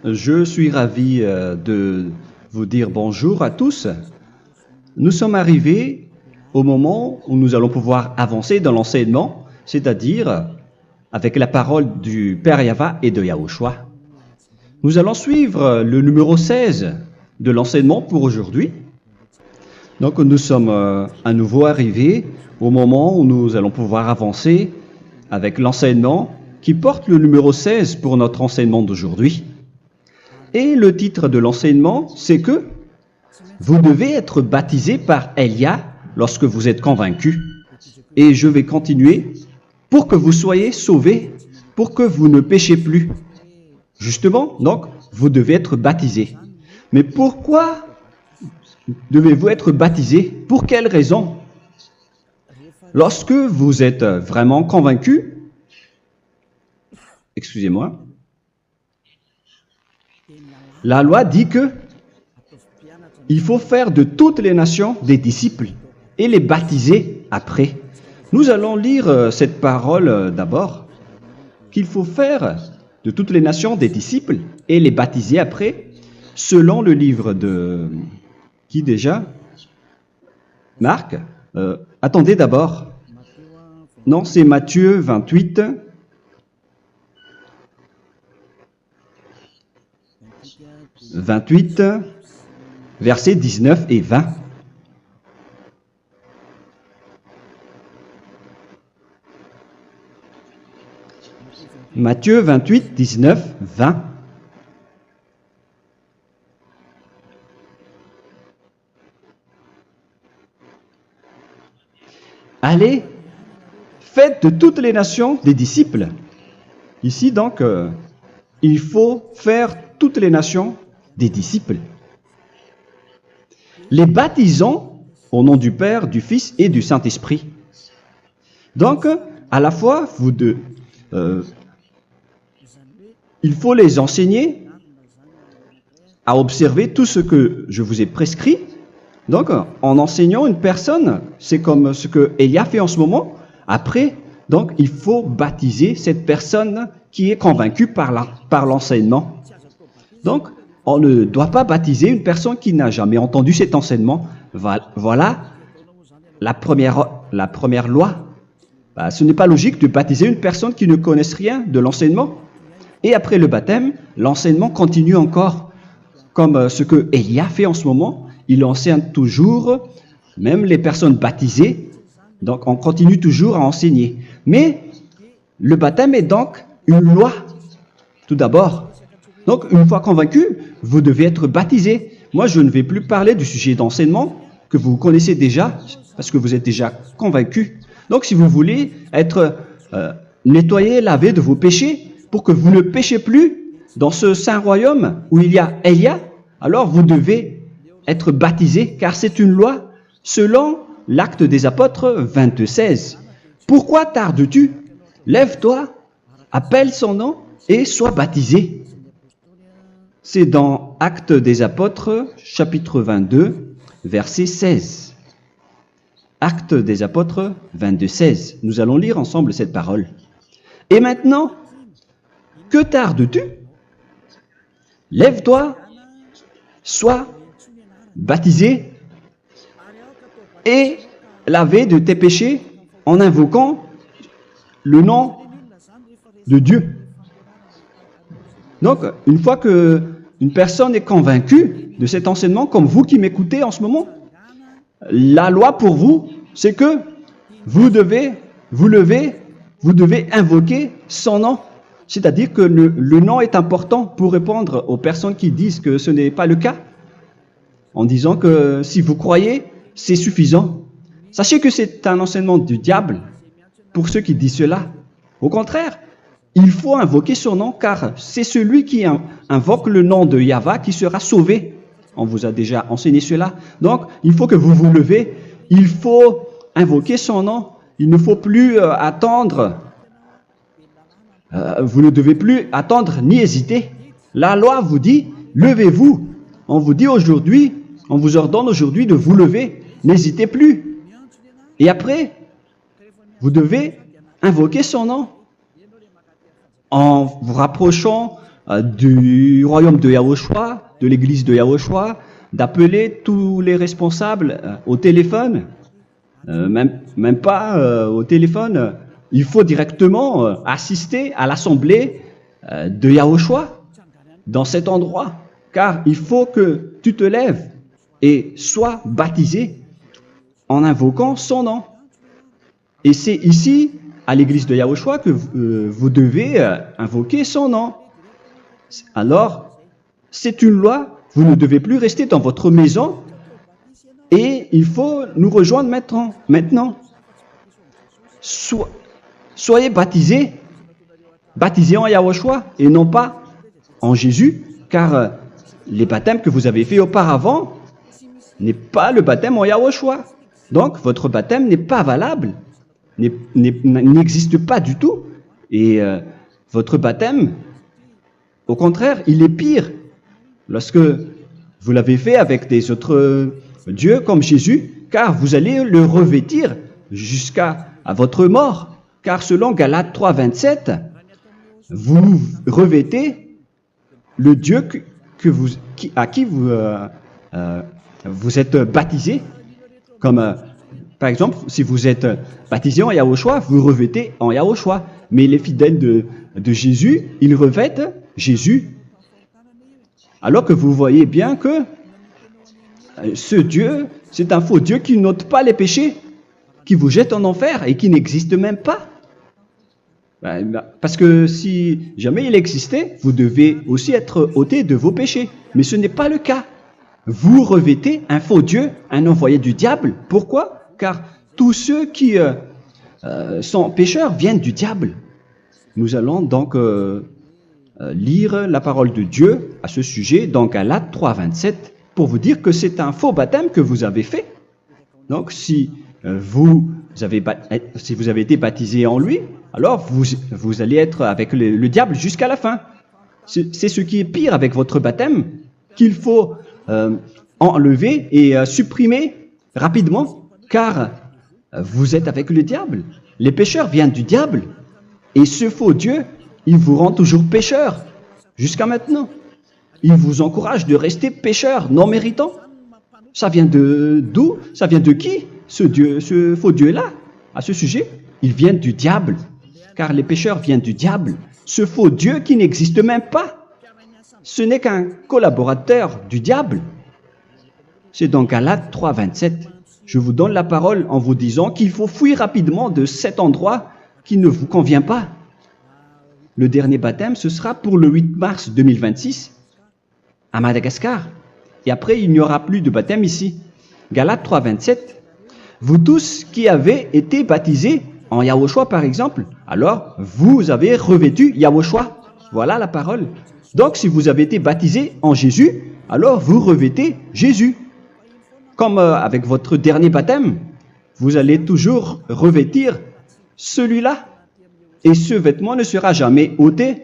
Je suis ravi de vous dire bonjour à tous. Nous sommes arrivés au moment où nous allons pouvoir avancer dans l'enseignement, c'est-à-dire avec la parole du Père Yava et de Yahushua. Nous allons suivre le numéro 16 de l'enseignement pour aujourd'hui. Donc nous sommes à nouveau arrivés au moment où nous allons pouvoir avancer avec l'enseignement qui porte le numéro 16 pour notre enseignement d'aujourd'hui. Et le titre de l'enseignement, c'est que vous devez être baptisé par Elia lorsque vous êtes convaincu. Et je vais continuer pour que vous soyez sauvés, pour que vous ne péchez plus. Justement, donc, vous devez être baptisé. Mais pourquoi devez-vous être baptisé? Pour quelle raison? Lorsque vous êtes vraiment convaincu, excusez-moi, la loi dit que il faut faire de toutes les nations des disciples et les baptiser après. Nous allons lire cette parole d'abord, qu'il faut faire de toutes les nations des disciples et les baptiser après, selon le livre de... Qui déjà? Marc. Attendez d'abord. Non, c'est Matthieu 28. Versets 19 et 20. Matthieu 28, 19, 20. Allez, faites de toutes les nations des disciples. Ici donc, il faut faire toutes les nations des disciples. Les baptisant au nom du Père, du Fils et du Saint-Esprit. Donc, à la fois, il faut les enseigner à observer tout ce que je vous ai prescrit. Donc, en enseignant une personne, c'est comme ce que Elia fait en ce moment. Après, donc, il faut baptiser cette personne qui est convaincue par l'enseignement. Donc, on ne doit pas baptiser une personne qui n'a jamais entendu cet enseignement. Voilà la première loi. Ce n'est pas logique de baptiser une personne qui ne connaisse rien de l'enseignement. Et après le baptême, l'enseignement continue encore, comme ce que Elia fait en ce moment. Il enseigne toujours, même les personnes baptisées. Donc, on continue toujours à enseigner. Mais le baptême est donc une loi, tout d'abord. Donc, une fois convaincu, vous devez être baptisé. Moi, je ne vais plus parler du sujet d'enseignement que vous connaissez déjà, parce que vous êtes déjà convaincu. Donc, si vous voulez être nettoyé, lavé de vos péchés, pour que vous ne péchez plus dans ce saint royaume où il y a Elia, alors vous devez être baptisé, car c'est une loi selon l'Acte des Apôtres 22:16. Pourquoi tardes-tu? Lève-toi, appelle son nom et sois baptisé. C'est dans Actes des Apôtres, chapitre 22, verset 16. Actes des Apôtres 22:16. Nous allons lire ensemble cette parole. Et maintenant, que tardes-tu? Lève-toi, sois baptisé et lavé de tes péchés en invoquant le nom de Dieu. Donc, une fois qu'une personne est convaincue de cet enseignement, comme vous qui m'écoutez en ce moment, la loi pour vous, c'est que vous devez invoquer son nom. C'est-à-dire que le nom est important pour répondre aux personnes qui disent que ce n'est pas le cas, en disant que si vous croyez, c'est suffisant. Sachez que c'est un enseignement du diable pour ceux qui disent cela. Au contraire, il faut invoquer son nom, car c'est celui qui invoque le nom de Yahva qui sera sauvé. On vous a déjà enseigné cela. Donc, il faut que vous vous levez, il faut invoquer son nom. Il ne faut plus attendre. Vous ne devez plus attendre ni hésiter. La loi vous dit, levez-vous. On vous dit aujourd'hui, on vous ordonne aujourd'hui de vous lever. N'hésitez plus. Et après, vous devez invoquer son nom en vous rapprochant du royaume de Yahushua, de l'église de Yahushua, d'appeler tous les responsables au téléphone, même pas au téléphone. Il faut directement assister à l'assemblée de Yahushua dans cet endroit, car il faut que tu te lèves et sois baptisé en invoquant son nom. Et c'est ici, à l'église de Yahushua, que vous devez invoquer son nom. Alors, c'est une loi, vous ne devez plus rester dans votre maison et il faut nous rejoindre maintenant. Soyez baptisés en Yahushua et non pas en Jésus, car les baptêmes que vous avez faits auparavant n'est pas le baptême en Yahushua. Donc, votre baptême n'est pas valable, n'existe pas du tout. Et votre baptême, au contraire, il est pire lorsque vous l'avez fait avec des autres dieux comme Jésus, car vous allez le revêtir jusqu'à votre mort. Car selon Galates 3, 27, vous revêtez le Dieu à qui vous êtes baptisé. Comme par exemple, si vous êtes baptisé en Yahushua, vous revêtez en Yahushua. Mais les fidèles de Jésus, ils revêtent Jésus. Alors que vous voyez bien que ce Dieu, c'est un faux Dieu qui n'ôte pas les péchés, qui vous jette en enfer et qui n'existe même pas. Parce que si jamais il existait, vous devez aussi être ôté de vos péchés. Mais ce n'est pas le cas. Vous revêtez un faux Dieu, un envoyé du diable. Pourquoi? Car tous ceux qui sont pécheurs viennent du diable. Nous allons donc lire la parole de Dieu à ce sujet dans Galates 3, 27 pour vous dire que c'est un faux baptême que vous avez fait. Donc si vous avez été baptisé en lui, alors vous allez être avec le diable jusqu'à la fin. C'est ce qui est pire avec votre baptême qu'il faut enlever et supprimer rapidement, car vous êtes avec le diable. Les pécheurs viennent du diable, et ce faux Dieu, il vous rend toujours pécheur, jusqu'à maintenant. Il vous encourage de rester pécheur, non méritant. Ça vient d'où? Ça vient de qui, ce faux Dieu-là? À ce sujet, ils viennent du diable, car les pécheurs viennent du diable. Ce faux Dieu qui n'existe même pas, ce n'est qu'un collaborateur du diable. C'est dans Galates 3, 27. Je vous donne la parole en vous disant qu'il faut fuir rapidement de cet endroit qui ne vous convient pas. Le dernier baptême, ce sera pour le 8 mars 2026 à Madagascar. Et après, il n'y aura plus de baptême ici. Galates 3, 27. Vous tous qui avez été baptisés en Yahushua, par exemple, alors vous avez revêtu Yahushua. Voilà la parole. Donc, si vous avez été baptisé en Jésus, alors vous revêtez Jésus. Comme avec votre dernier baptême, vous allez toujours revêtir celui-là. Et ce vêtement ne sera jamais ôté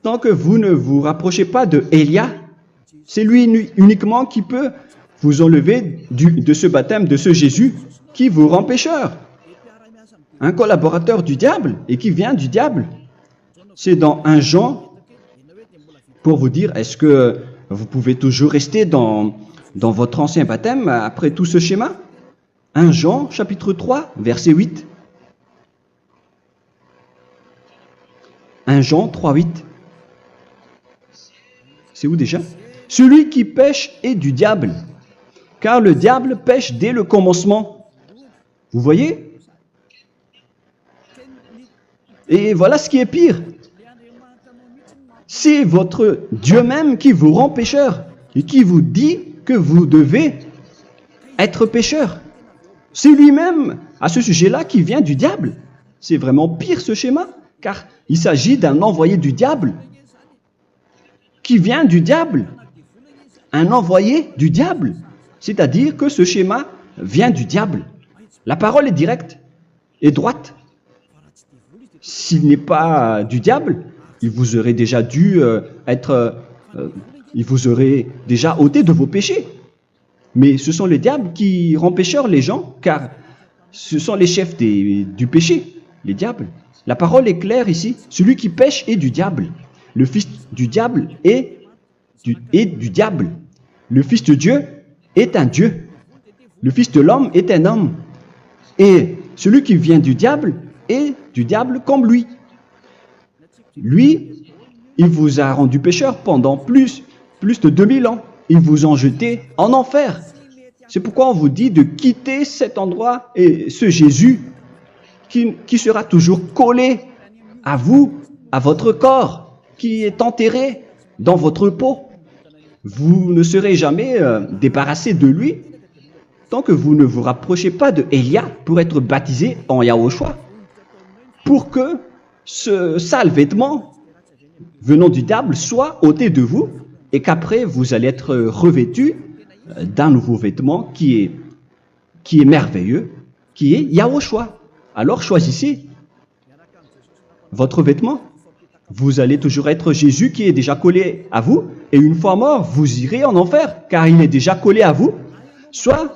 tant que vous ne vous rapprochez pas de Élia. C'est lui uniquement qui peut vous enlever de ce baptême, de ce Jésus qui vous rend pécheur. Un collaborateur du diable et qui vient du diable. C'est dans 1 Jean, pour vous dire, est-ce que vous pouvez toujours rester dans votre ancien baptême après tout ce schéma? 1 Jean, chapitre 3, verset 8. 1 Jean 3, 8. C'est où déjà? Celui qui pêche est du diable, car le diable pêche dès le commencement. Vous voyez? Et voilà ce qui est pire. C'est votre Dieu même qui vous rend pécheur et qui vous dit que vous devez être pécheur. C'est lui-même, à ce sujet-là, qui vient du diable. C'est vraiment pire ce schéma, car il s'agit d'un envoyé du diable qui vient du diable. Un envoyé du diable. C'est-à-dire que ce schéma vient du diable. La parole est directe et droite. S'il n'est pas du diable, il vous aurait déjà il vous aurait déjà ôté de vos péchés. Mais ce sont les diables qui rendent pécheurs les gens, car ce sont les chefs du péché, les diables. La parole est claire ici. Celui qui pêche est du diable. le fils du diable est du diable. Le fils de Dieu est un Dieu. Le fils de l'homme est un homme. Et celui qui vient du diable est du diable comme lui. Lui, il vous a rendu pécheur pendant plus de 2000 ans. Il vous a jeté en enfer. C'est pourquoi on vous dit de quitter cet endroit et ce Jésus qui sera toujours collé à vous, à votre corps, qui est enterré dans votre peau. Vous ne serez jamais débarrassé de lui tant que vous ne vous rapprochez pas de Élia pour être baptisé en Yahushua, pour que ce sale vêtement venant du diable soit ôté de vous et qu'après vous allez être revêtu d'un nouveau vêtement qui est merveilleux, qui est Yahushua. Alors choisissez votre vêtement. Vous allez toujours être Jésus qui est déjà collé à vous, et une fois mort, vous irez en enfer, car il est déjà collé à vous. Soit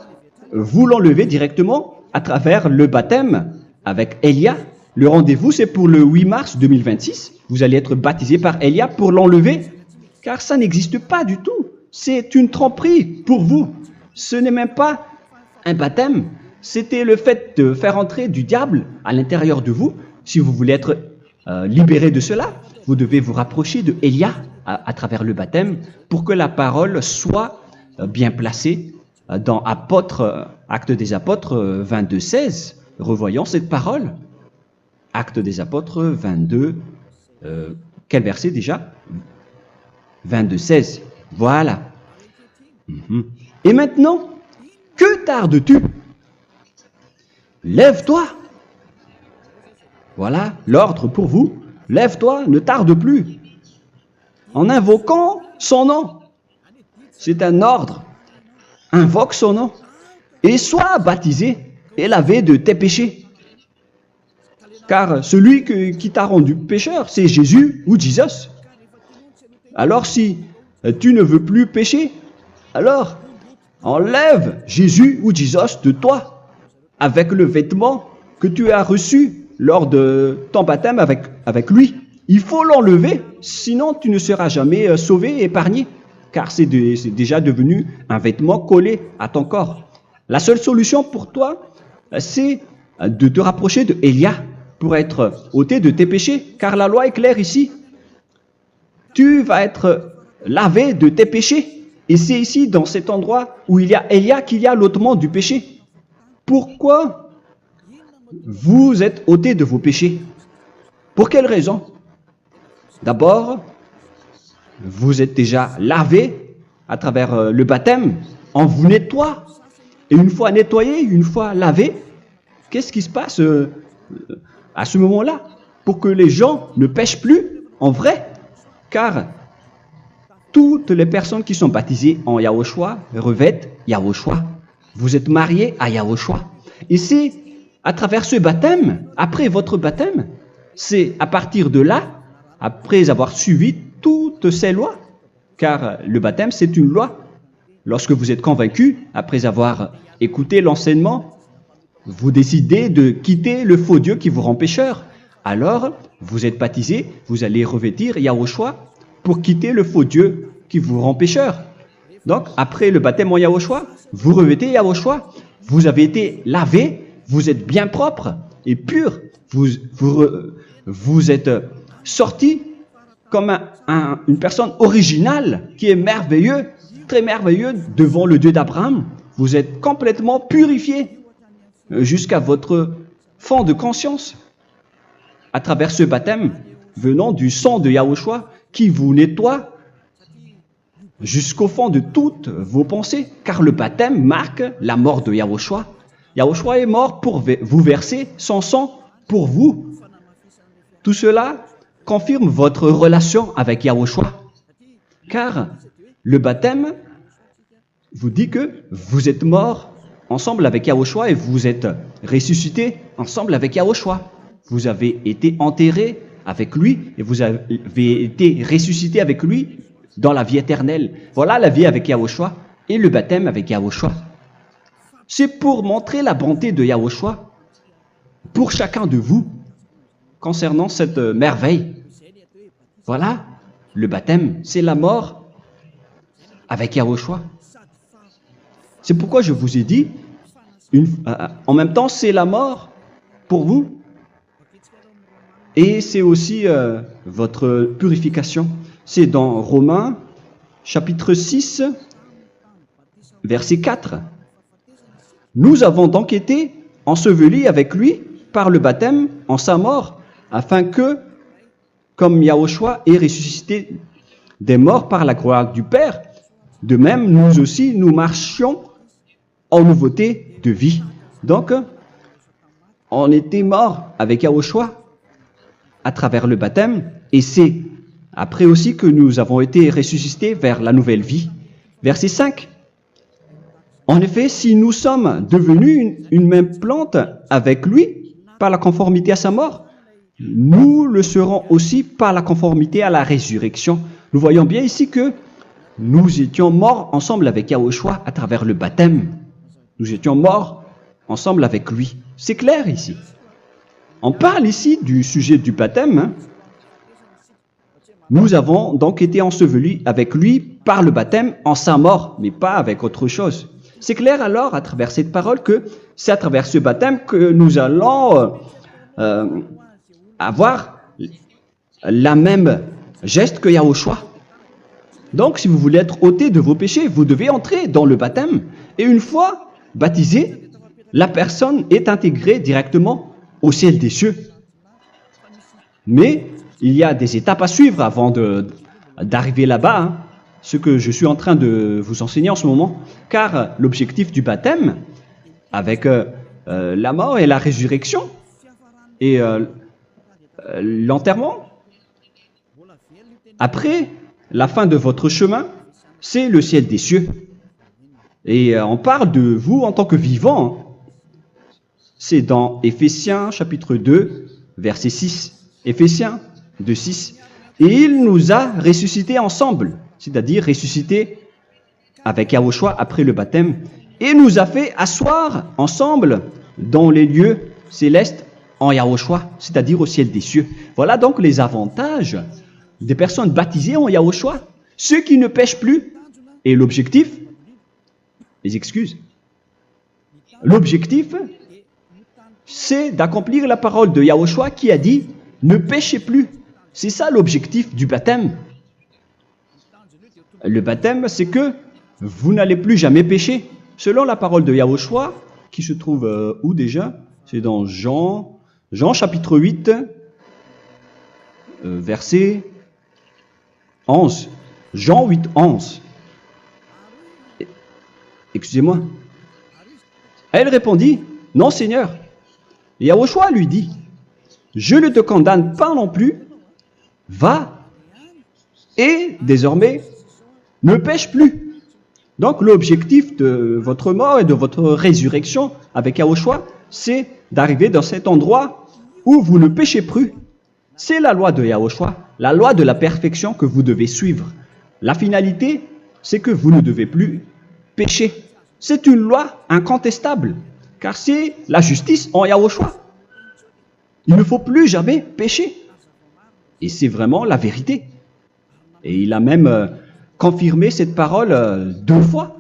vous l'enlevez directement à travers le baptême avec Élia. Le rendez-vous, c'est pour le 8 mars 2026. Vous allez être baptisé par Élia pour l'enlever, car ça n'existe pas du tout. C'est une tromperie pour vous. Ce n'est même pas un baptême. C'était le fait de faire entrer du diable à l'intérieur de vous. Si vous voulez être libéré de cela, vous devez vous rapprocher de Élia à travers le baptême pour que la parole soit bien placée dans Actes des Apôtres 22, 16. Revoyons cette parole. Actes des Apôtres 22, quel verset déjà? 22, 16. Voilà. Et maintenant, que tardes-tu? Lève-toi. Voilà l'ordre pour vous. Lève-toi, ne tarde plus. En invoquant son nom. C'est un ordre. Invoque son nom. Et sois baptisé et lavé de tes péchés. Car celui qui t'a rendu pécheur, c'est Jésus ou Jesus. Alors si tu ne veux plus pécher, alors enlève Jésus ou Jesus de toi avec le vêtement que tu as reçu lors de ton baptême avec lui. Il faut l'enlever, sinon tu ne seras jamais sauvé, épargné, car c'est déjà devenu un vêtement collé à ton corps. La seule solution pour toi, c'est de te rapprocher de Élia pour être ôté de tes péchés, car la loi est claire ici. Tu vas être lavé de tes péchés. Et c'est ici, dans cet endroit où il y a Élia, qu'il y a l'ôtement du péché. Pourquoi vous êtes ôté de vos péchés? Pour quelle raison? D'abord, vous êtes déjà lavé à travers le baptême. On vous nettoie. Et une fois nettoyé, une fois lavé, qu'est-ce qui se passe à ce moment-là? Pour que les gens ne pêchent plus en vrai. Car toutes les personnes qui sont baptisées en Yahushua revêtent Yahushua. Vous êtes mariés à Yahushua. Et c'est à travers ce baptême, après votre baptême, c'est à partir de là, après avoir suivi toutes ces lois, car le baptême c'est une loi. Lorsque vous êtes convaincu, après avoir écouté l'enseignement, vous décidez de quitter le faux Dieu qui vous rend pécheur. Alors, vous êtes baptisé, vous allez revêtir Yahushua pour quitter le faux Dieu qui vous rend pécheur. Donc, après le baptême en Yahushua, vous revêtez Yahushua, vous avez été lavé, vous êtes bien propre et pur, vous êtes sorti comme une personne originale qui est merveilleux, très merveilleux devant le Dieu d'Abraham. Vous êtes complètement purifié jusqu'à votre fond de conscience à travers ce baptême venant du sang de Yahushua qui vous nettoie jusqu'au fond de toutes vos pensées, car le baptême marque la mort de Yahushua. Yahushua est mort pour vous verser son sang pour vous. Tout cela confirme votre relation avec Yahushua, car le baptême vous dit que vous êtes mort ensemble avec Yahushua et vous êtes ressuscité ensemble avec Yahushua. Vous avez été enterré avec lui et vous avez été ressuscité avec lui dans la vie éternelle. Voilà la vie avec Yahushua et le baptême avec Yahushua. C'est pour montrer la bonté de Yahushua pour chacun de vous concernant cette merveille. Voilà le baptême, c'est la mort avec Yahushua. C'est pourquoi je vous ai dit, en même temps, c'est la mort pour vous et c'est aussi votre purification. C'est dans Romains, chapitre 6, verset 4. Nous avons donc été ensevelis avec lui par le baptême en sa mort, afin que, comme Yahushua est ressuscité des morts par la gloire du Père, de même, nous aussi, nous marchions en nouveauté de vie. Donc, on était morts avec Yahushua à travers le baptême, et c'est après aussi que nous avons été ressuscités vers la nouvelle vie. Verset 5. En effet, si nous sommes devenus une même plante avec lui par la conformité à sa mort, nous le serons aussi par la conformité à la résurrection. Nous voyons bien ici que nous étions morts ensemble avec Yahushua à travers le baptême. Nous étions morts ensemble avec lui. C'est clair ici. On parle ici du sujet du baptême. Nous avons donc été ensevelis avec lui par le baptême en sa mort, mais pas avec autre chose. C'est clair alors à travers cette parole que c'est à travers ce baptême que nous allons avoir la même geste que Yahushua. Donc, si vous voulez être ôté de vos péchés, vous devez entrer dans le baptême. Et une fois baptisé, la personne est intégrée directement au ciel des cieux. Mais il y a des étapes à suivre avant d'arriver là-bas, hein, ce que je suis en train de vous enseigner en ce moment. Car l'objectif du baptême, avec la mort et la résurrection, et l'enterrement, après la fin de votre chemin, c'est le ciel des cieux. Et on parle de vous en tant que vivant. C'est dans Éphésiens chapitre 2, verset 6. Éphésiens 2, 6. Et il nous a ressuscités ensemble, c'est-à-dire ressuscités avec Yahushua après le baptême, et nous a fait asseoir ensemble dans les lieux célestes en Yahushua, c'est-à-dire au ciel des cieux. Voilà donc les avantages des personnes baptisées en Yahushua, ceux qui ne pêchent plus. Et l'objectif, les excuses, l'objectif, c'est d'accomplir la parole de Yahushua qui a dit « Ne péchez plus ». C'est ça l'objectif du baptême. Le baptême, c'est que vous n'allez plus jamais pécher. Selon la parole de Yahushua, qui se trouve où déjà? C'est dans Jean chapitre 8, verset 11. Jean 8, 11. Excusez-moi. Elle répondit, « Non, Seigneur. » Et Yahushua lui dit, « Je ne te condamne pas non plus. Va et désormais ne pêche plus. » Donc l'objectif de votre mort et de votre résurrection avec Yahushua, c'est d'arriver dans cet endroit où vous ne péchez plus. C'est la loi de Yahushua, la loi de la perfection que vous devez suivre. La finalité, c'est que vous ne devez plus pécher. C'est une loi incontestable, car c'est la justice en Yahushua. Il ne faut plus jamais pécher. Et c'est vraiment la vérité. Et il a même confirmé cette parole 2 fois,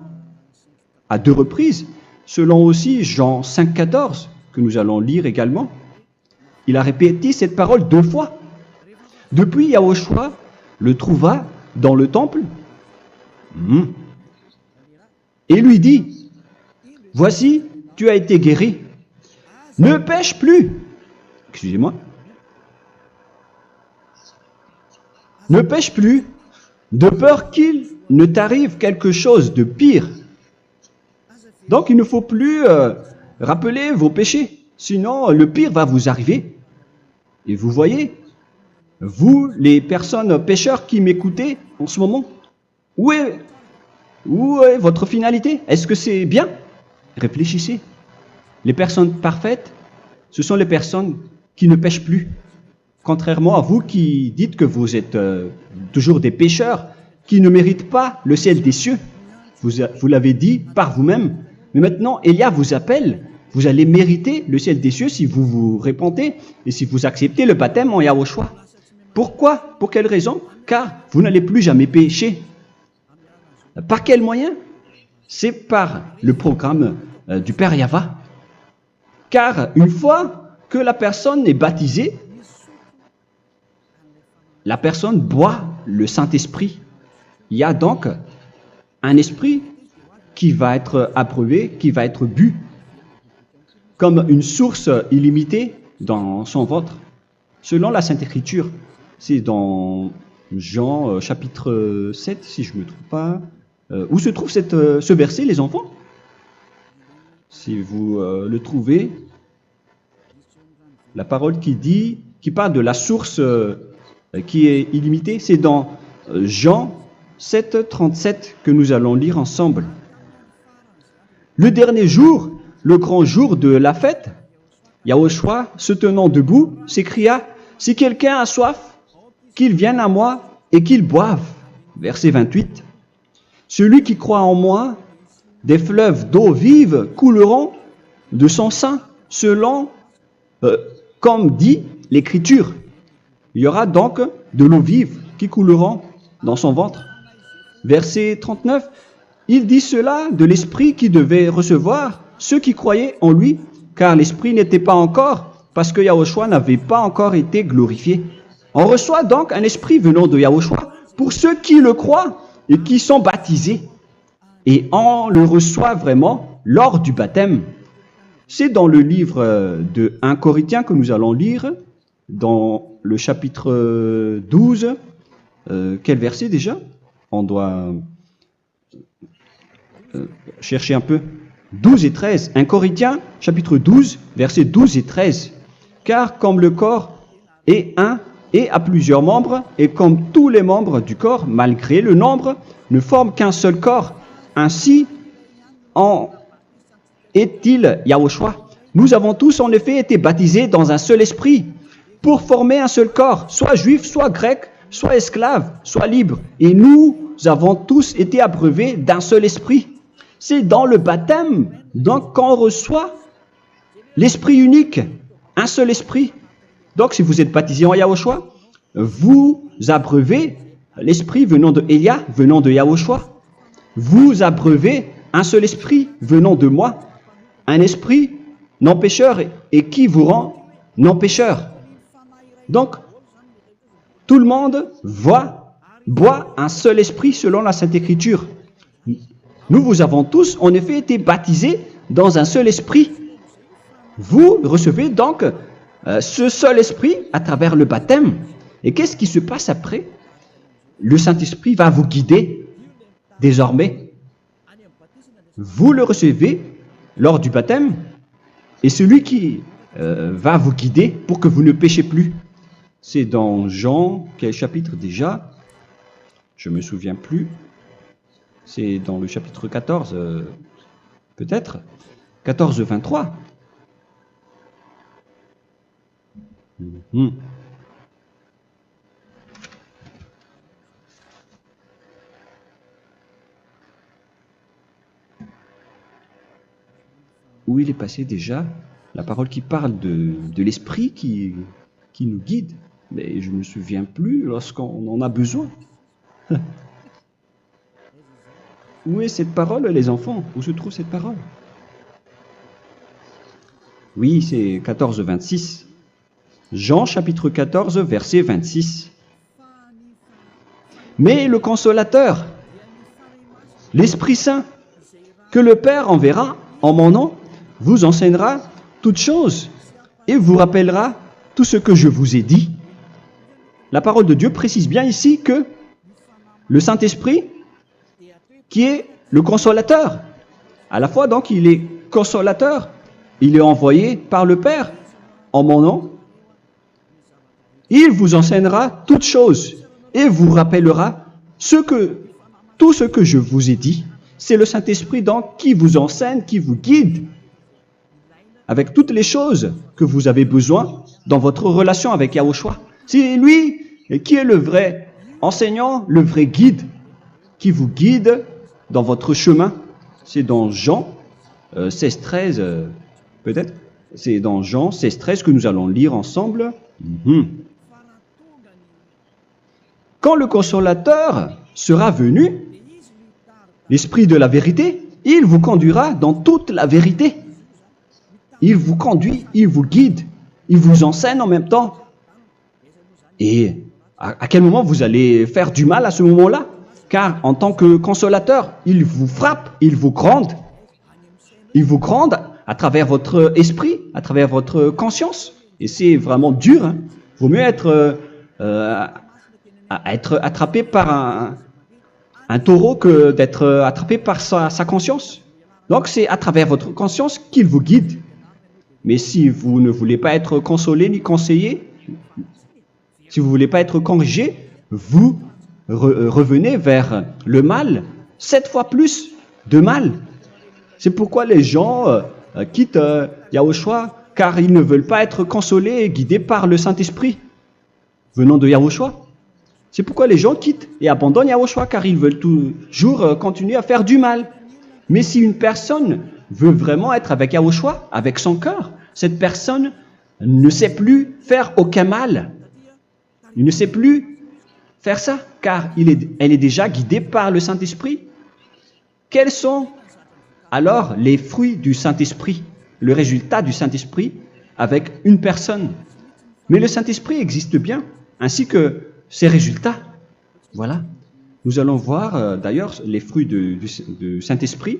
à 2 reprises, selon aussi Jean 5, 14, que nous allons lire également. Il a répété cette parole 2 fois. Depuis, Yahushua le trouva dans le temple et lui dit, « Voici, tu as été guéri. Ne pêche plus. » Excusez-moi. Ne pêche plus, de peur qu'il ne t'arrive quelque chose de pire. Donc, il ne faut plus rappeler vos péchés, sinon le pire va vous arriver. Et vous voyez, vous, les personnes pécheurs qui m'écoutez en ce moment, où est votre finalité? Est-ce que c'est bien? Réfléchissez. Les personnes parfaites, ce sont les personnes qui ne pêchent plus. Contrairement à vous qui dites que vous êtes toujours des pécheurs qui ne méritent pas le ciel des cieux. Vous l'avez dit par vous-même. Mais maintenant, Élia vous appelle. Vous allez mériter le ciel des cieux si vous vous repentez et si vous acceptez le baptême en Yahushua. Pourquoi? Pour quelle raison? car vous n'allez plus jamais pécher. Par quel moyen? C'est par le programme du Père Yahva. Car une fois que la personne est baptisée, la personne boit le Saint-Esprit. Il y a donc un esprit qui va être approuvé, qui va être bu, comme une source illimitée dans son ventre, selon la Sainte Écriture. C'est dans Jean chapitre 7, si je ne me trompe pas. Où se trouve ce verset, les enfants? Si vous le trouvez, la parole qui parle de la source qui est illimitée, c'est dans Jean 7, 37 que nous allons lire ensemble. Le dernier jour, le grand jour de la fête, Yahushua, se tenant debout, s'écria, « Si quelqu'un a soif, qu'il vienne à moi et qu'il boive. » Verset 28. « Celui qui croit en moi, des fleuves d'eau vive couleront de son sein, selon, comme dit l'Écriture. » Il y aura donc de l'eau vive qui couleront dans son ventre. Verset 39. Il dit cela de l'Esprit qui devait recevoir ceux qui croyaient en lui, car l'Esprit n'était pas encore, parce que Yahushua n'avait pas encore été glorifié. On reçoit donc un Esprit venant de Yahushua pour ceux qui le croient et qui sont baptisés. Et on le reçoit vraiment lors du baptême. C'est dans le livre de 1 Corinthiens que nous allons lire, dans le chapitre 12. Quel verset déjà? On doit chercher un peu. 12 et 13. 1 Corinthiens, chapitre 12, versets 12 et 13. Car comme le corps est un et a plusieurs membres, et comme tous les membres du corps, malgré le nombre, ne forment qu'un seul corps, ainsi en est-il Yahushua. Nous avons tous en effet été baptisés dans un seul esprit, pour former un seul corps, soit juif, soit grec, soit esclave, soit libre. Et nous avons tous été abreuvés d'un seul esprit. C'est dans le baptême, donc, qu'on reçoit l'esprit unique, un seul esprit. Donc, si vous êtes baptisé en Yahushua, vous abreuvez l'esprit venant de Elia, venant de Yahushua. Vous abreuvez un seul esprit venant de moi, un esprit non pécheur et qui vous rend non pécheur. Donc, tout le monde boit un seul esprit selon la Sainte Écriture. Nous vous avons tous en effet été baptisés dans un seul esprit. Vous recevez donc ce seul esprit à travers le baptême. Et qu'est-ce qui se passe après? Le Saint-Esprit va vous guider désormais. Vous le recevez lors du baptême et celui qui va vous guider pour que vous ne péchez plus. C'est dans Jean, quel chapitre déjà? Je ne me souviens plus. C'est dans le chapitre 14, peut-être. 14, 23. Où il est passé déjà? La parole qui parle de l'esprit qui nous guide. Mais je ne me souviens plus lorsqu'on en a besoin. Où est cette parole, les enfants? Où se trouve cette parole? Oui, c'est 14, 26. Jean chapitre 14, verset 26. Mais le consolateur, l'Esprit Saint, que le Père enverra en mon nom, vous enseignera toutes choses et vous rappellera tout ce que je vous ai dit. La parole de Dieu précise bien ici que le Saint-Esprit, qui est le consolateur, à la fois donc il est consolateur, il est envoyé par le Père en mon nom, il vous enseignera toutes choses et vous rappellera tout ce que je vous ai dit. C'est le Saint-Esprit donc qui vous enseigne, qui vous guide avec toutes les choses que vous avez besoin dans votre relation avec Yahushua. C'est lui qui est le vrai enseignant, le vrai guide, qui vous guide dans votre chemin. C'est dans Jean 16, 13, peut-être. C'est dans Jean 16, 13 que nous allons lire ensemble. quand le consolateur sera venu, l'Esprit de la vérité, il vous conduira dans toute la vérité. Il vous conduit, il vous guide, il vous enseigne en même temps. Et à quel moment vous allez faire du mal à ce moment-là? Car en tant que consolateur, il vous frappe, il vous gronde. Il vous gronde à travers votre esprit, à travers votre conscience. Et c'est vraiment dur. Hein. Vaut mieux être attrapé par un taureau que d'être attrapé par sa conscience. Donc c'est à travers votre conscience qu'il vous guide. Mais si vous ne voulez pas être consolé ni conseillé, si vous ne voulez pas être corrigé, vous revenez vers le mal, 7 fois plus de mal. C'est pourquoi les gens quittent Yahushua, car ils ne veulent pas être consolés et guidés par le Saint-Esprit venant de Yahushua. C'est pourquoi les gens quittent et abandonnent Yahushua, car ils veulent toujours continuer à faire du mal. Mais si une personne veut vraiment être avec Yahushua, avec son cœur, cette personne ne sait plus faire aucun mal. Il ne sait plus faire ça, car elle est déjà guidée par le Saint-Esprit. Quels sont alors les fruits du Saint-Esprit, le résultat du Saint-Esprit avec une personne? Mais le Saint-Esprit existe bien, ainsi que ses résultats. Voilà. Nous allons voir d'ailleurs les fruits du Saint-Esprit.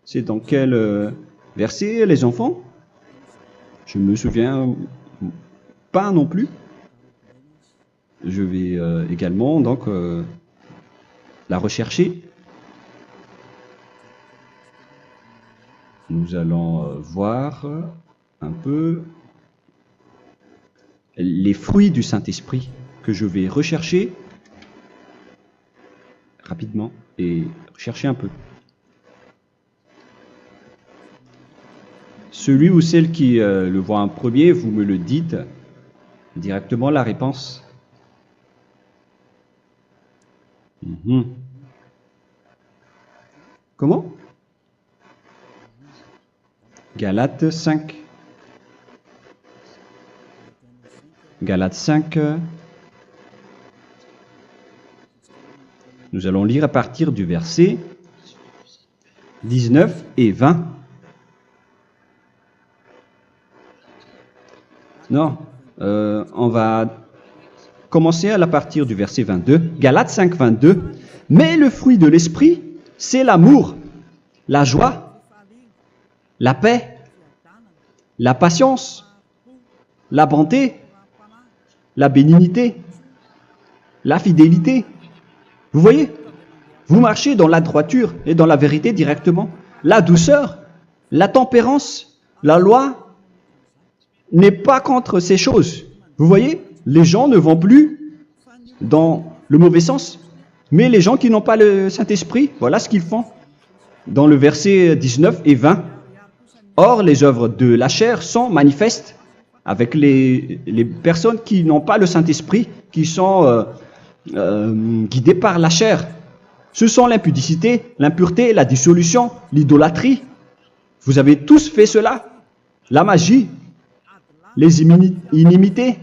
C'est dans quel verset, les enfants? Je ne me souviens pas non plus. Je vais également donc la rechercher. Nous allons voir un peu les fruits du Saint-Esprit que je vais rechercher rapidement et chercher un peu. Celui ou celle qui le voit en premier, vous me le dites directement la réponse. Comment? Galates 5. Galates 5. Nous allons lire à partir du verset 19 et 20. Non, on va commencer à partir du verset 22. Galates 5, 22. Mais le fruit de l'esprit, c'est l'amour, la joie, la paix, la patience, la bonté, la bénignité, la fidélité. Vous voyez? Vous marchez dans la droiture et dans la vérité directement. La douceur, la tempérance, la loi n'est pas contre ces choses. Vous voyez? Les gens ne vont plus dans le mauvais sens. Mais les gens qui n'ont pas le Saint-Esprit, voilà ce qu'ils font. Dans le verset 19 et 20. Or, les œuvres de la chair sont manifestes avec les personnes qui n'ont pas le Saint-Esprit, qui sont guidées par la chair. Ce sont l'impudicité, l'impureté, la dissolution, l'idolâtrie. Vous avez tous fait cela. La magie, les inimités,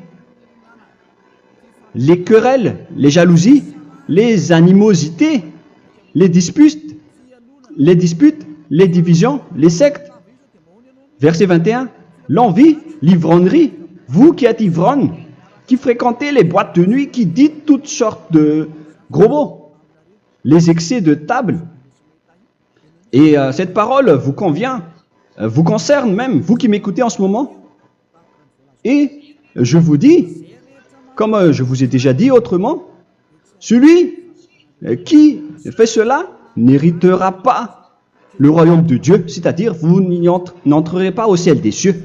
les querelles, les jalousies, les animosités, les disputes, les divisions, les sectes. Verset 21, l'envie, l'ivrognerie, vous qui êtes ivrognes, qui fréquentez les boîtes de nuit, qui dites toutes sortes de gros mots, les excès de table. Et cette parole vous convient, vous concerne même, vous qui m'écoutez en ce moment. Et je vous dis, comme je vous ai déjà dit autrement, celui qui fait cela n'héritera pas le royaume de Dieu, c'est-à-dire vous n'entrerez pas au ciel des cieux.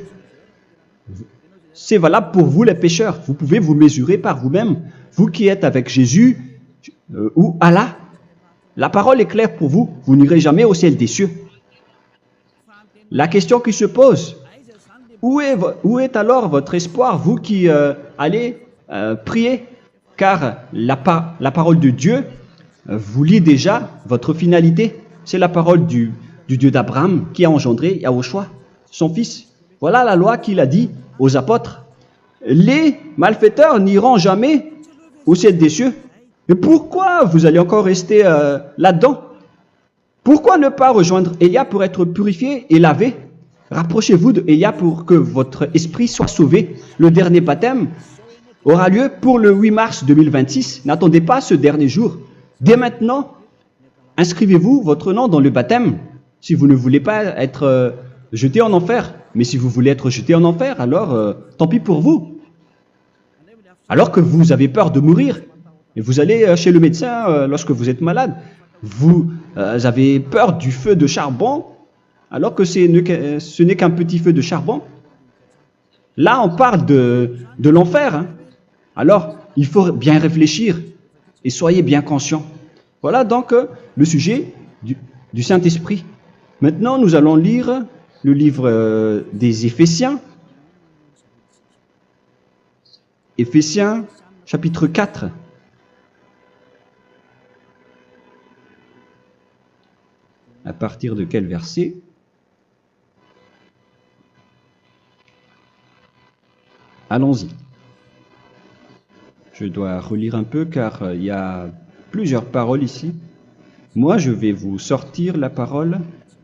C'est valable pour vous les pécheurs. Vous pouvez vous mesurer par vous-même, vous qui êtes avec Jésus ou Allah. La parole est claire pour vous, vous n'irez jamais au ciel des cieux. La question qui se pose, où est alors votre espoir, vous qui allez prier? Car la parole de Dieu vous lit déjà votre finalité. C'est la parole du Dieu d'Abraham qui a engendré Yahushua, son fils. Voilà la loi qu'il a dit aux apôtres. Les malfaiteurs n'iront jamais au ciel des cieux. Mais pourquoi vous allez encore rester là-dedans? Pourquoi ne pas rejoindre Élia pour être purifié et lavé? Rapprochez-vous de Élia pour que votre esprit soit sauvé. Le dernier baptême aura lieu pour le 8 mars 2026. N'attendez pas ce dernier jour. Dès maintenant, inscrivez-vous votre nom dans le baptême si vous ne voulez pas être jeté en enfer. Mais si vous voulez être jeté en enfer, alors tant pis pour vous. Alors que vous avez peur de mourir, et vous allez chez le médecin lorsque vous êtes malade, vous avez peur du feu de charbon, alors que ce n'est qu'un petit feu de charbon. Là, on parle de l'enfer. Hein. Alors, il faut bien réfléchir et soyez bien conscients. Voilà donc le sujet du Saint-Esprit. Maintenant, nous allons lire le livre des Éphésiens. Éphésiens, chapitre 4. À partir de quel verset? Allons-y. Je dois relire un peu car il y a plusieurs paroles ici. Moi, je vais vous sortir la parole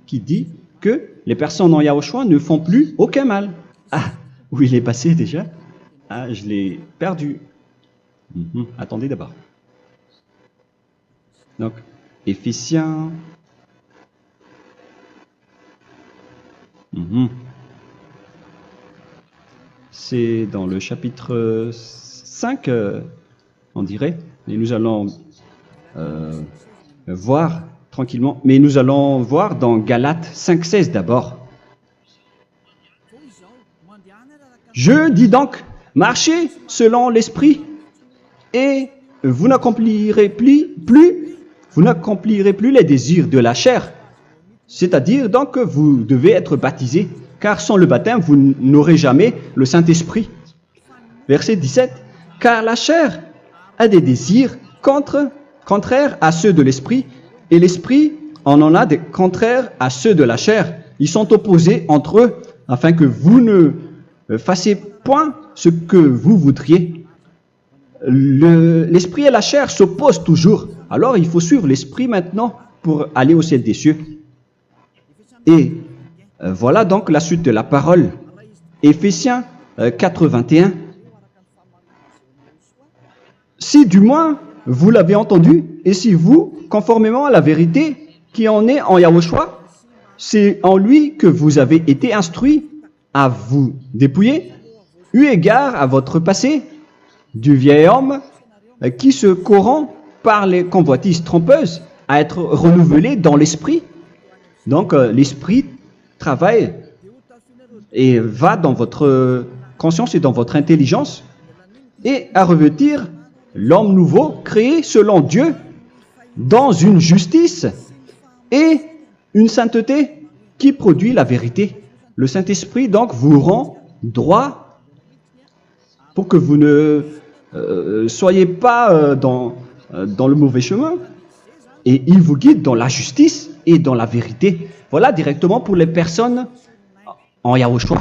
qui dit que les personnes en Yahushua ne font plus aucun mal. Ah, où il est passé déjà? Ah, je l'ai perdu. Attendez d'abord. Donc, Éphésiens. C'est dans le chapitre 5, on dirait. Et nous allons voir tranquillement. Mais nous allons voir dans Galates 5,16 d'abord. Je dis donc, marchez selon l'esprit et vous n'accomplirez plus les désirs de la chair. C'est-à-dire donc que vous devez être baptisé, car sans le baptême, vous n'aurez jamais le Saint-Esprit. Verset 17. Car la chair a des désirs contraires à ceux de l'esprit, et l'esprit en a des contraires à ceux de la chair. Ils sont opposés entre eux, afin que vous ne fassiez point ce que vous voudriez. L'esprit et la chair s'opposent toujours. Alors il faut suivre l'esprit maintenant pour aller au ciel des cieux. Et voilà donc la suite de la parole. Éphésiens 4:21. Si du moins vous l'avez entendu, et si vous, conformément à la vérité qui en est en Yahushua, c'est en lui que vous avez été instruits à vous dépouiller, eu égard à votre passé, du vieil homme qui se corrompt par les convoitises trompeuses, à être renouvelé dans l'esprit. Donc l'esprit travaille et va dans votre conscience et dans votre intelligence et à revêtir l'homme nouveau créé selon Dieu dans une justice et une sainteté qui produit la vérité. Le Saint-Esprit donc vous rend droit pour que vous ne soyez pas dans le mauvais chemin et il vous guide dans la justice et dans la vérité. Voilà directement pour les personnes en Yahushua.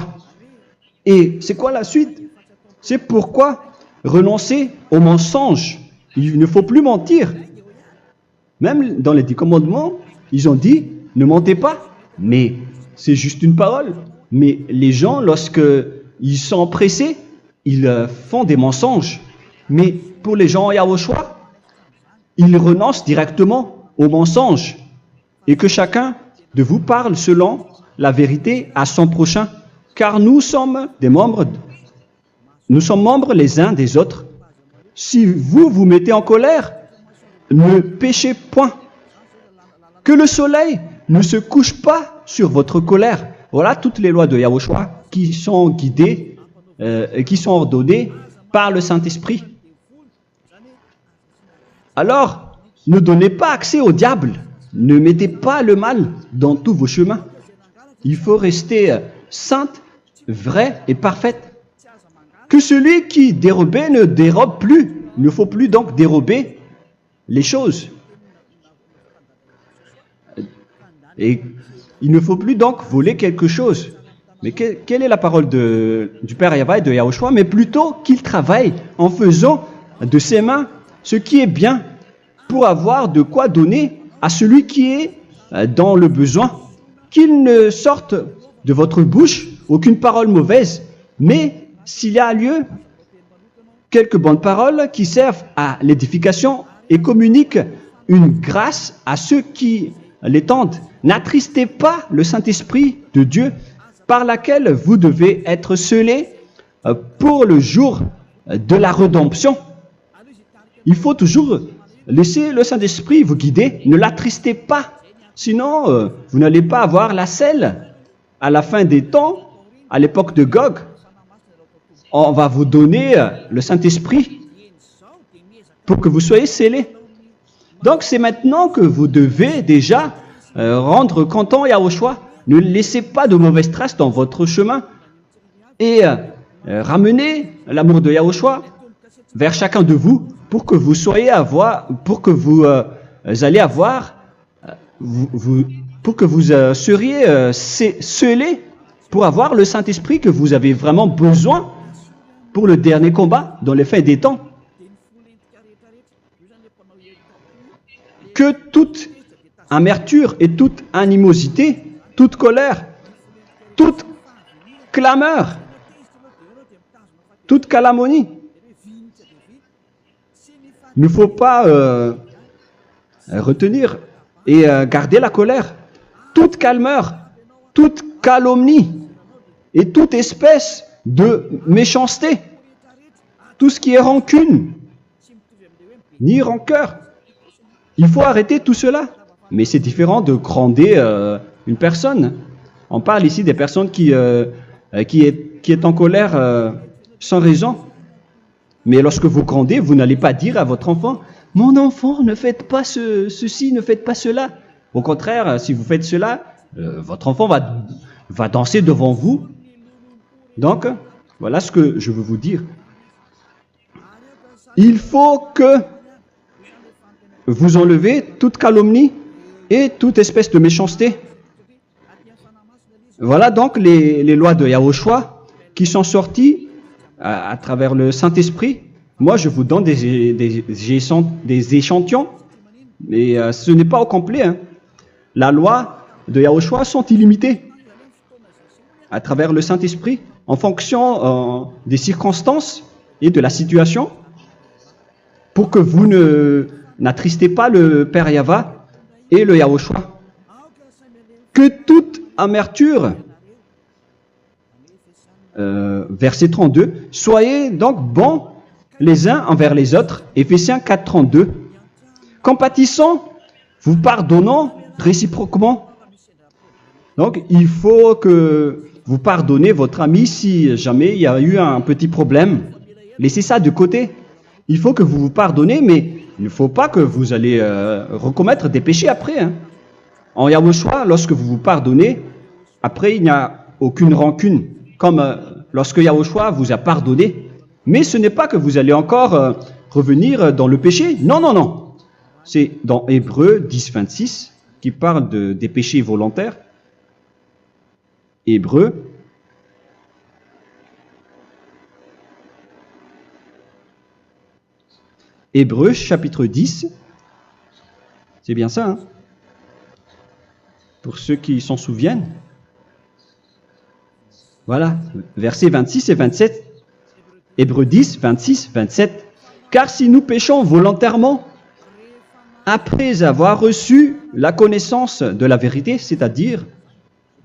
Et c'est quoi la suite? C'est pourquoi renoncer au mensonge. Il ne faut plus mentir. Même dans les 10 commandements, ils ont dit ne mentez pas. Mais c'est juste une parole. Mais les gens, lorsqu'ils sont pressés, ils font des mensonges. Mais pour les gens en Yahushua, ils renoncent directement au mensonge. Et que chacun de vous parle selon la vérité à son prochain. Car nous sommes membres les uns des autres. Si vous vous mettez en colère, ne péchez point. Que le soleil ne se couche pas sur votre colère. Voilà toutes les lois de Yahushua qui sont guidées, qui sont ordonnées par le Saint-Esprit. Alors, ne donnez pas accès au diable. Ne mettez pas le mal dans tous vos chemins. Il faut rester sainte, vraie et parfaite. Que celui qui dérobait ne dérobe plus. Il ne faut plus donc dérober les choses. Et il ne faut plus donc voler quelque chose. Mais quelle est la parole du Père Yahweh et de Yahushua? Mais plutôt qu'il travaille en faisant de ses mains ce qui est bien pour avoir de quoi donner à celui qui est dans le besoin. Qu'il ne sorte de votre bouche aucune parole mauvaise, mais s'il y a lieu, quelques bonnes paroles qui servent à l'édification et communiquent une grâce à ceux qui l'étendent. N'attristez pas le Saint-Esprit de Dieu par laquelle vous devez être scellés pour le jour de la rédemption. Il faut toujours laisser le Saint-Esprit vous guider, ne l'attristez pas, sinon vous n'allez pas avoir la selle. À la fin des temps, à l'époque de Gog, on va vous donner le Saint-Esprit pour que vous soyez scellés. Donc c'est maintenant que vous devez déjà rendre content Yahushua. Ne laissez pas de mauvaises traces dans votre chemin et ramenez l'amour de Yahushua vers chacun de vous pour que vous soyez seriez scellés pour avoir le Saint-Esprit que vous avez vraiment besoin pour le dernier combat dans les fins des temps. Que toute amertume et toute animosité, toute colère, toute clameur, toute calomnie, il ne faut pas retenir et garder la colère. Toute clameur, toute calomnie et toute espèce de méchanceté, tout ce qui est rancune, ni rancœur. Il faut arrêter tout cela. Mais c'est différent de gronder une personne. On parle ici des personnes qui est en colère sans raison. Mais lorsque vous grondez, vous n'allez pas dire à votre enfant « Mon enfant, ne faites pas ceci, ne faites pas cela ». Au contraire, si vous faites cela, votre enfant va danser devant vous. Donc, voilà ce que je veux vous dire. Il faut que vous enlevez toute calomnie et toute espèce de méchanceté. Voilà donc les lois de Yahushua qui sont sorties à travers le Saint-Esprit. Moi, je vous donne des échantillons, mais ce n'est pas au complet. Hein. La loi de Yahushua sont illimitées à travers le Saint-Esprit en fonction des circonstances et de la situation pour que vous n'attristez pas le Père Yahva et le Yahushua. Que toute amertume, verset 32, soyez donc bons les uns envers les autres, Éphésiens 4, 32. Compatissant, vous pardonnant réciproquement. Donc, il faut que vous pardonnez votre ami si jamais il y a eu un petit problème. Laissez ça de côté. Il faut que vous vous pardonnez, mais il ne faut pas que vous allez recommettre des péchés après. Hein. En Yahushua, lorsque vous vous pardonnez, après il n'y a aucune rancune, comme lorsque Yahushua vous a pardonné. Mais ce n'est pas que vous allez encore revenir dans le péché. Non, non, non. C'est dans Hébreux 10, 26 qui parle des péchés volontaires. Hébreux. Hébreux chapitre 10. C'est bien ça, hein? Pour ceux qui s'en souviennent. Voilà, versets 26 et 27. Hébreux 10, 26, 27. Car si nous péchons volontairement, après avoir reçu la connaissance de la vérité, c'est-à-dire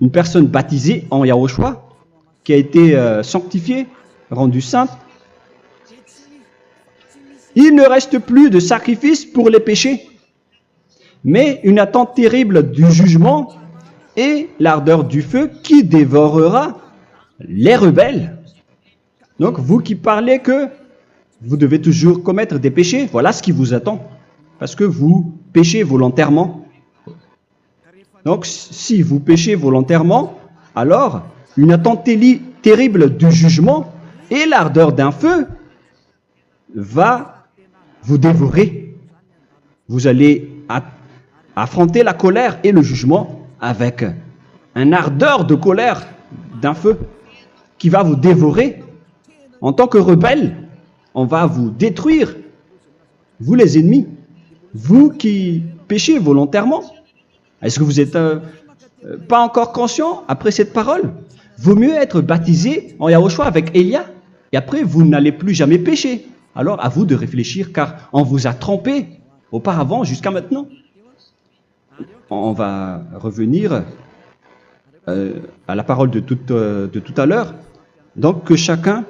une personne baptisée en Yahushua, qui a été sanctifiée, rendue sainte, il ne reste plus de sacrifice pour les péchés, mais une attente terrible du jugement et l'ardeur du feu qui dévorera les rebelles. Donc, vous qui parlez que vous devez toujours commettre des péchés, voilà ce qui vous attend, parce que vous péchez volontairement. Donc, si vous péchez volontairement, alors une attente terrible du jugement et l'ardeur d'un feu va vous dévorer. Vous allez affronter la colère et le jugement avec une ardeur de colère d'un feu qui va vous dévorer en tant que rebelle, on va vous détruire, vous les ennemis, vous qui péchez volontairement. Est-ce que vous n'êtes pas encore conscient après cette parole? Vaut mieux être baptisé en Yahushua avec Elia, et après vous n'allez plus jamais pécher. Alors à vous de réfléchir, car on vous a trompé auparavant jusqu'à maintenant. On va revenir à la parole de tout à l'heure. Donc que chacun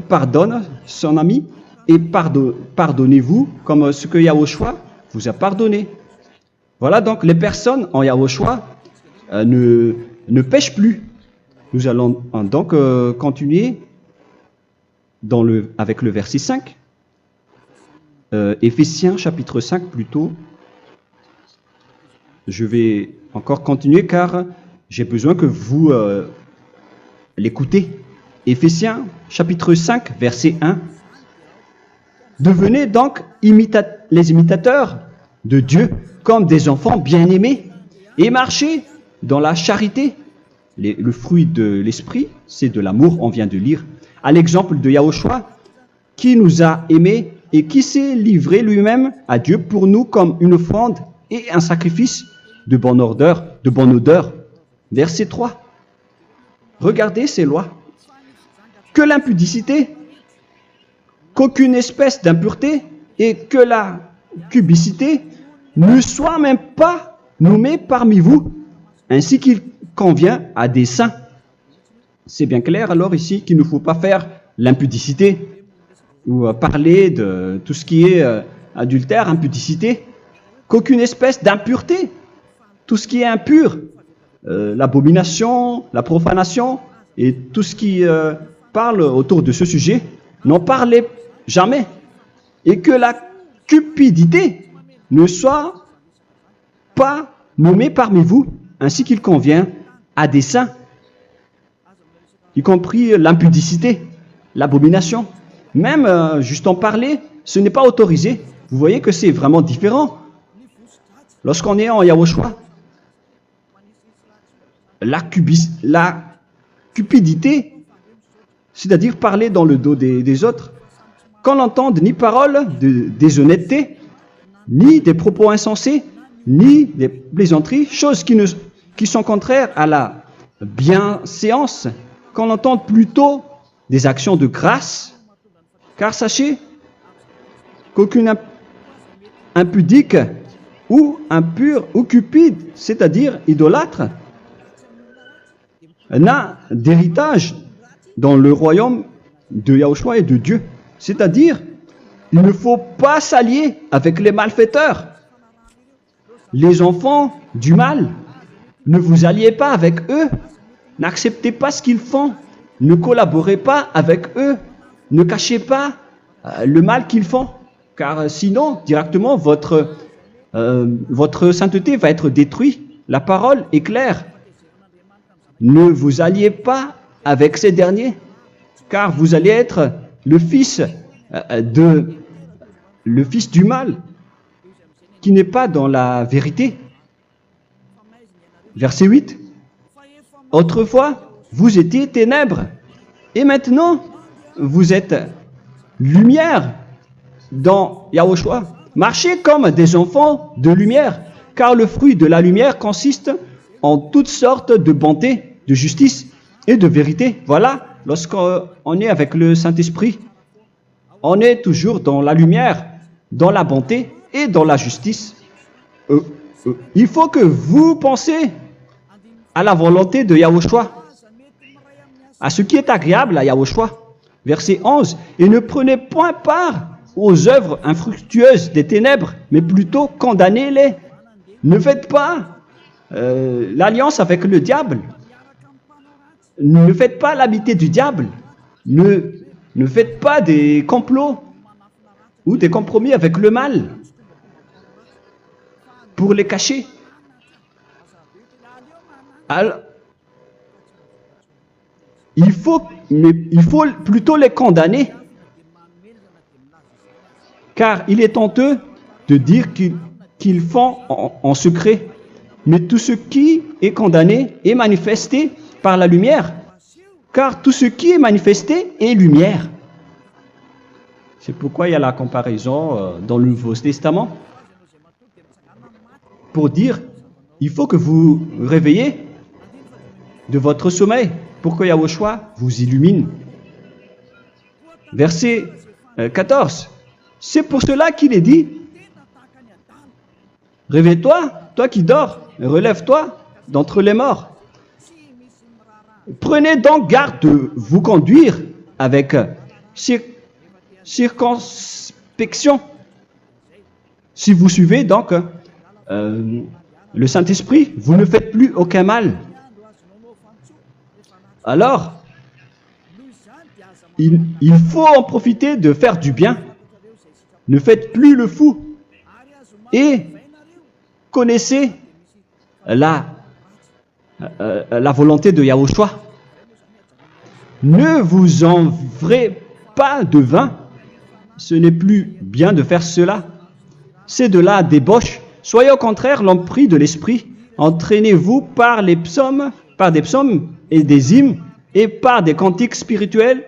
pardonne son ami et pardonnez-vous comme ce que Yahushua vous a pardonné. Voilà donc les personnes en Yahushua ne pêchent plus. Nous allons donc continuer avec le verset 5. Éphésiens chapitre 5 plutôt. Je vais encore continuer car j'ai besoin que vous l'écoutez. Éphésiens chapitre 5 verset 1. Devenez donc les imitateurs de Dieu comme des enfants bien-aimés et marchez dans la charité. Le fruit de l'esprit, c'est de l'amour, on vient de lire, à l'exemple de Yahushua qui nous a aimés et qui s'est livré lui-même à Dieu pour nous comme une offrande et un sacrifice de bonne odeur. Verset 3. Regardez ces lois. Que l'impudicité, qu'aucune espèce d'impureté et que la cubicité ne soit même pas nommée parmi vous, ainsi qu'il convient à des saints. C'est bien clair alors ici qu'il ne faut pas faire l'impudicité ou parler de tout ce qui est adultère, impudicité, qu'aucune espèce d'impureté, tout ce qui est impur, l'abomination, la profanation et tout ce qui parle autour de ce sujet, n'en parlez jamais. Et que la cupidité ne soit pas nommée parmi vous, ainsi qu'il convient à des saints, y compris l'impudicité, l'abomination. Même juste en parler, ce n'est pas autorisé. Vous voyez que c'est vraiment différent. Lorsqu'on est en Yahushua, la cupidité, c'est-à-dire parler dans le dos des autres, qu'on n'entende ni parole de déshonnêteté, ni des propos insensés, ni des plaisanteries, choses qui sont contraires à la bienséance, qu'on entende plutôt des actions de grâce, car sachez qu'aucune impudique ou impure ou cupide, c'est-à-dire idolâtre, n'a d'héritage dans le royaume de Yahushua et de Dieu. C'est-à-dire, il ne faut pas s'allier avec les malfaiteurs. Les enfants du mal, ne vous alliez pas avec eux. N'acceptez pas ce qu'ils font. Ne collaborez pas avec eux. Ne cachez pas le mal qu'ils font. Car sinon, directement, votre sainteté va être détruite. La parole est claire. Ne vous alliez pas avec ces derniers, car vous allez être le fils du mal, qui n'est pas dans la vérité. Verset 8. Autrefois, vous étiez ténèbres, et maintenant, vous êtes lumière dans Yahushua. Marchez comme des enfants de lumière, car le fruit de la lumière consiste en toutes sortes de bonté, de justice et de vérité. Voilà, lorsqu'on est avec le Saint-Esprit, on est toujours dans la lumière, dans la bonté et dans la justice. Il faut que vous pensiez à la volonté de Yahushua, à ce qui est agréable à Yahushua. Verset 11. Et ne prenez point part aux œuvres infructueuses des ténèbres, mais plutôt condamnez-les. Ne faites pas l'alliance avec le diable. Ne faites pas l'amitié du diable. Ne faites pas des complots ou des compromis avec le mal pour les cacher. Alors, il faut plutôt les condamner, car il est honteux de dire qu'ils font en secret. Mais tout ce qui est condamné est manifesté par la lumière, car tout ce qui est manifesté est lumière. C'est pourquoi il y a la comparaison dans le Nouveau Testament pour dire, il faut que vous réveillez de votre sommeil pour que Yahushua vous illumine. Verset 14. C'est pour cela qu'il est dit, réveille-toi, toi qui dors, relève-toi d'entre les morts. Prenez donc garde de vous conduire avec circonspection. Si vous suivez donc le Saint-Esprit, vous ne faites plus aucun mal. Alors, il faut en profiter de faire du bien. Ne faites plus le fou. Et connaissez la volonté de Yahushua. Ne vous envrez pas de vin. Ce n'est plus bien de faire cela. C'est de la débauche. Soyez au contraire l'empris de l'esprit. Entraînez-vous par des psaumes et des hymnes et par des cantiques spirituels,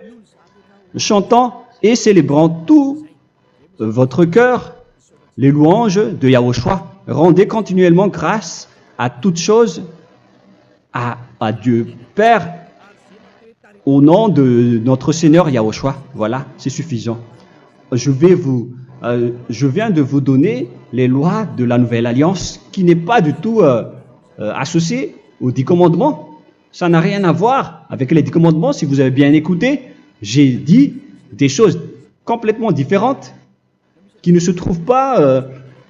chantant et célébrant tout votre cœur les louanges de Yahushua. Rendez continuellement grâce à toutes choses à Dieu Père au nom de notre Seigneur Yahushua. Voilà, c'est suffisant. Je viens de vous donner les lois de la Nouvelle Alliance qui n'est pas du tout associée aux 10 commandements. Ça n'a rien à voir avec les 10 commandements. Si vous avez bien écouté, j'ai dit des choses complètement différentes qui ne se trouvent pas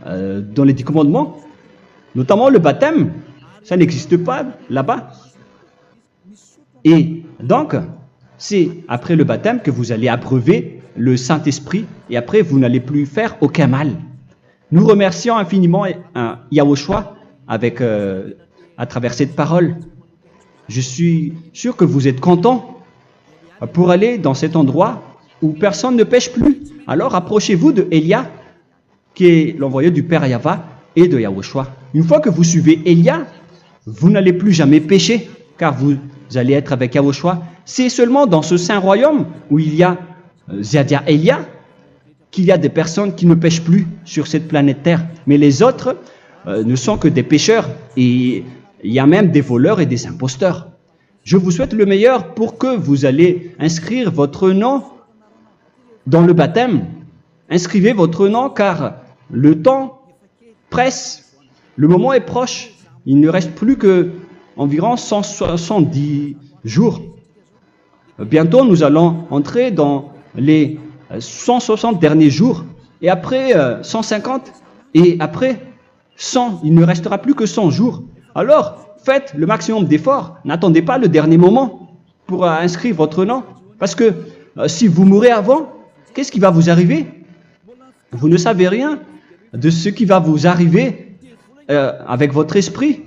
dans les 10 commandements. Notamment le baptême, ça n'existe pas là-bas. Et donc, c'est après le baptême que vous allez abreuver le Saint-Esprit et après vous n'allez plus faire aucun mal. Nous remercions infiniment Yahushua à travers cette parole. Je suis sûr que vous êtes contents pour aller dans cet endroit où personne ne pêche plus. Alors approchez-vous de Élia, qui est l'envoyé du Père Yahva et de Yahushua. Une fois que vous suivez Élia, vous n'allez plus jamais pécher, car vous allez être avec Yahushua. C'est seulement dans ce saint royaume où il y a Ziadia Elia qu'il y a des personnes qui ne pêchent plus sur cette planète Terre. Mais les autres ne sont que des pécheurs et il y a même des voleurs et des imposteurs. Je vous souhaite le meilleur pour que vous allez inscrire votre nom dans le baptême. Inscrivez votre nom car le temps presse, le moment est proche. Il ne reste plus que environ 170 jours. Bientôt, nous allons entrer dans les 160 derniers jours, et après 150, et après 100. Il ne restera plus que 100 jours. Alors, faites le maximum d'efforts. N'attendez pas le dernier moment pour inscrire votre nom. Parce que si vous mourrez avant, qu'est-ce qui va vous arriver? Vous ne savez rien de ce qui va vous arriver avec votre esprit.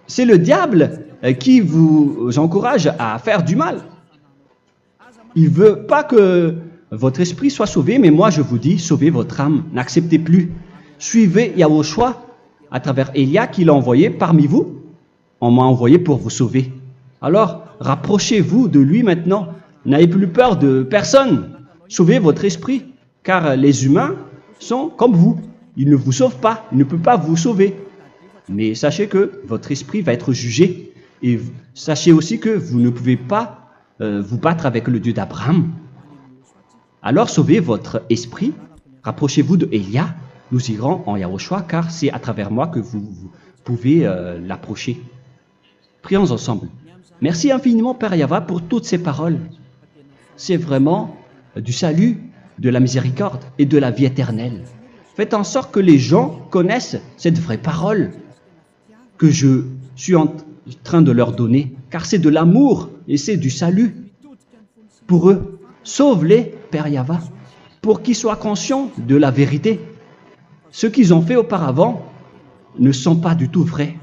C'est le diable qui vous encourage à faire du mal. Il ne veut pas que votre esprit soit sauvé, mais moi je vous dis, sauvez votre âme, n'acceptez plus. Suivez Yahushua à travers Élia qu'il a envoyé parmi vous. On m'a envoyé pour vous sauver. Alors, rapprochez-vous de lui maintenant. N'ayez plus peur de personne. Sauvez votre esprit, car les humains sont comme vous. Ils ne vous sauvent pas, ils ne peuvent pas vous sauver. Mais sachez que votre esprit va être jugé. Et sachez aussi que vous ne pouvez pas vous battre avec le Dieu d'Abraham. Alors sauvez votre esprit, rapprochez-vous de Élia, nous irons en Yahushua, car c'est à travers moi que vous pouvez l'approcher. Prions ensemble. Merci infiniment, Père Yahva, pour toutes ces paroles. C'est vraiment du salut, de la miséricorde et de la vie éternelle. Faites en sorte que les gens connaissent cette vraie parole que je suis en train de leur donner, car c'est de l'amour et c'est du salut pour eux. Sauve-les, Père Yahva, pour qu'ils soient conscients de la vérité. Ce qu'ils ont fait auparavant ne sont pas du tout vrais.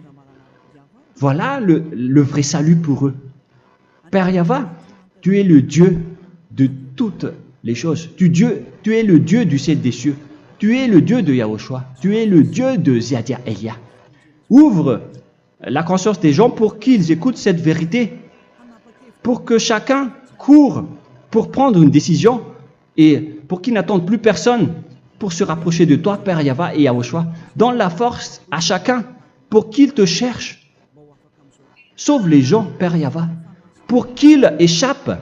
Voilà le vrai salut pour eux. Père Yahva, tu es le Dieu de toutes les choses. Tu es le Dieu du ciel des cieux. Tu es le Dieu de Yahushua. Tu es le Dieu de Ziadia Elia. Ouvre la conscience des gens pour qu'ils écoutent cette vérité, pour que chacun court pour prendre une décision et pour qu'ils n'attendent plus personne pour se rapprocher de toi, Père Yahweh et Yahushua. Donne la force à chacun pour qu'il te cherche. Sauve les gens, Père Yahweh, pour qu'ils échappent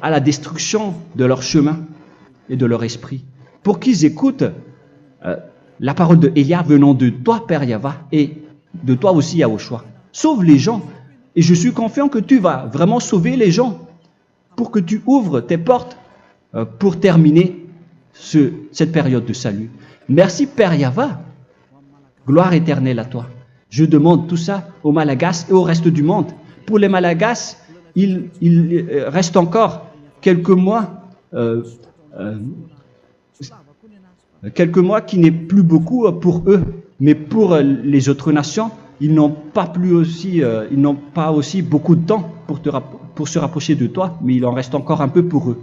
à la destruction de leur chemin et de leur esprit, pour qu'ils écoutent la parole de Élia venant de toi, Père Yahweh, et de toi aussi, Yahushua. Sauve les gens, et je suis confiant que tu vas vraiment sauver les gens, pour que tu ouvres tes portes pour terminer cette période de salut. Merci, Père Yahweh. Gloire éternelle à toi. Je demande tout ça aux Malagasy et au reste du monde. Pour les Malagasy, il reste encore quelques mois qui n'est plus beaucoup pour eux, mais pour les autres nations, ils n'ont pas aussi beaucoup de temps pour se rapprocher de toi, mais il en reste encore un peu pour eux.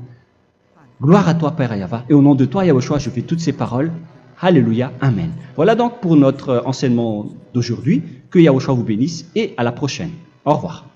Gloire à toi, Père Yahweh, et au nom de toi, Yahushua, je fais toutes ces paroles. Alléluia, Amen. Voilà donc pour notre enseignement d'aujourd'hui. Que Yahushua vous bénisse et à la prochaine. Au revoir.